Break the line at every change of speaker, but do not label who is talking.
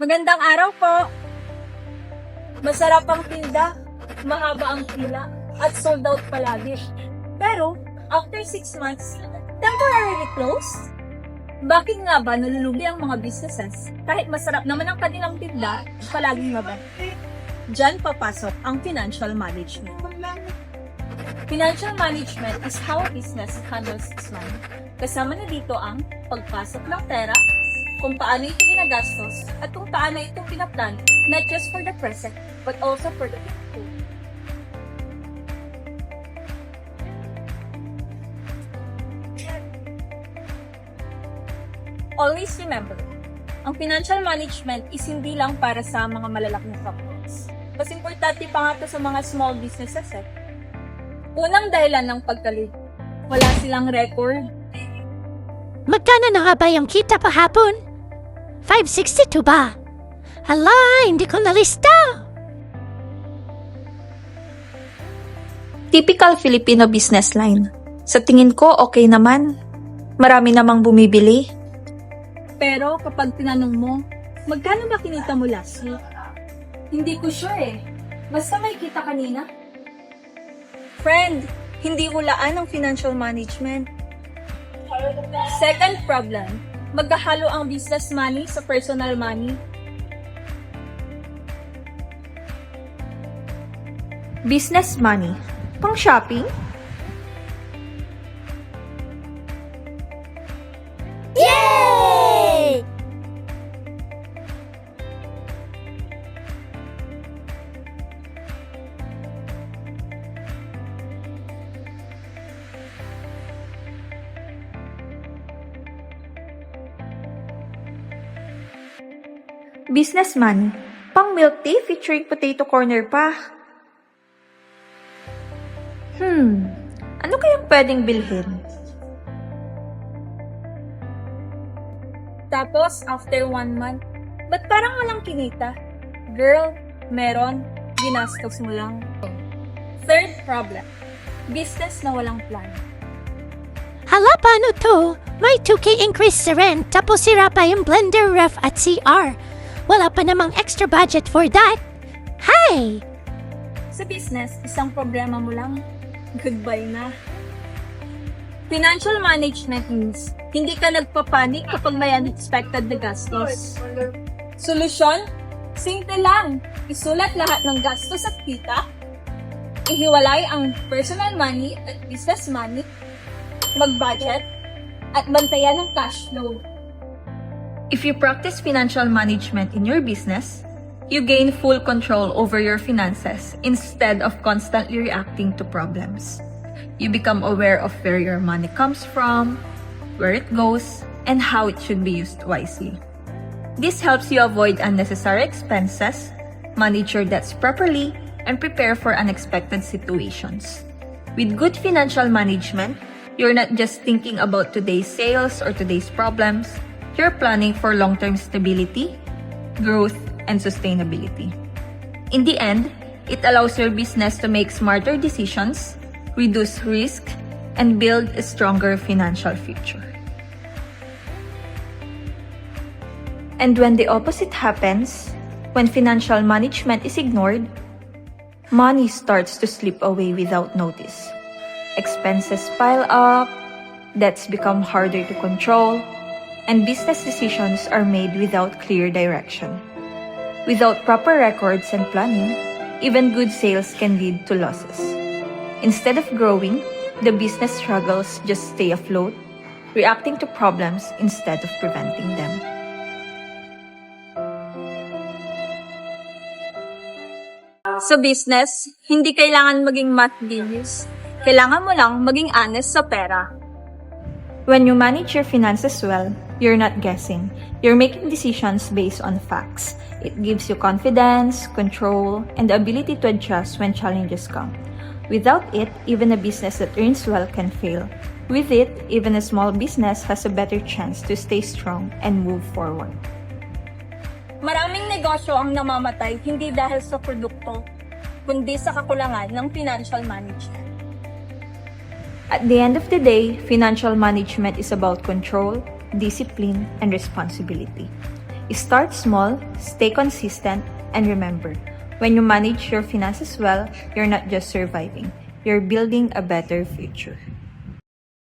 Magandang araw po. Masarap ang tinda, mahaba ang pila, at sold out palagi. Pero, after 6 months, temporarily closed? Bakit nga ba nalulugi ang mga businesses? Kahit masarap naman ang kanilang tinda, palaging maban. Diyan papasok ang financial management. Financial management is how a business handles its money. Kasama na dito ang pagpasok ng pera, kung paano ito ginagastos, at kung paano ito pinaplan, not just for the present, but also for the future. Always remember, ang financial management is hindi lang para sa mga malalaking companies. Mas importante pa nga ito sa mga small businesses eh. Unang dahilan ng pagkalit, wala silang record.
Magkano na nga ba yung kita pahapon? 562 ba? Hala, hindi ko nalista.
Typical Filipino business line. Sa tingin ko, okay naman. Marami namang bumibili.
Pero kapag tinanong mo, magkano ba kinita mo last week? Hindi ko sure eh. Basta may kita kanina.
Friend, hindi hulaan ang financial management.
Second problem, magkahalo ang business money sa personal money.
Business money. Pang shopping?
Yay!
Business money. Pang milk tea featuring potato corner pa. Ano kayang pwedeng bilhin?
Tapos, after 1 month, ba't parang walang kinita? Girl, meron, ginastos mo lang. Third problem, business na walang plan.
Hala, paano to? May 2K increase sa rent, tapos sira pa yung blender, ref at CR. Wala pa namang extra budget for that. Hi!
Sa business, isang problema mo lang, goodbye na. Financial management means, hindi ka nagpapanik kapag may unexpected na gastos. Solusyon? Simple lang. Isulat lahat ng gastos at kita. Ihiwalay ang personal money at business money. Mag-budget. At bantayan ng cash flow.
If you practice financial management in your business, you gain full control over your finances instead of constantly reacting to problems. You become aware of where your money comes from, where it goes, and how it should be used wisely. This helps you avoid unnecessary expenses, manage your debts properly, and prepare for unexpected situations. With good financial management, you're not just thinking about today's sales or today's problems, you're planning for long-term stability, growth, and sustainability. In the end, it allows your business to make smarter decisions, reduce risk, and build a stronger financial future. And when the opposite happens, when financial management is ignored, money starts to slip away without notice. Expenses pile up, debts become harder to control, and business decisions are made without clear direction. Without proper records and planning, even good sales can lead to losses. Instead of growing, the business struggles just stay afloat, reacting to problems instead of preventing them.
Sa business, hindi kailangan maging math genius. Kailangan mo lang maging honest sa pera.
When you manage your finances well, you're not guessing. You're making decisions based on facts. It gives you confidence, control, and the ability to adjust when challenges come. Without it, even a business that earns well can fail. With it, even a small business has a better chance to stay strong and move forward.
Maraming negosyo ang namamatay hindi dahil sa produkto, kundi sa kakulangan ng financial management.
At the end of the day, financial management is about control, discipline, and responsibility. Start small, stay consistent, and remember, when you manage your finances well, you're not just surviving, you're building a better future.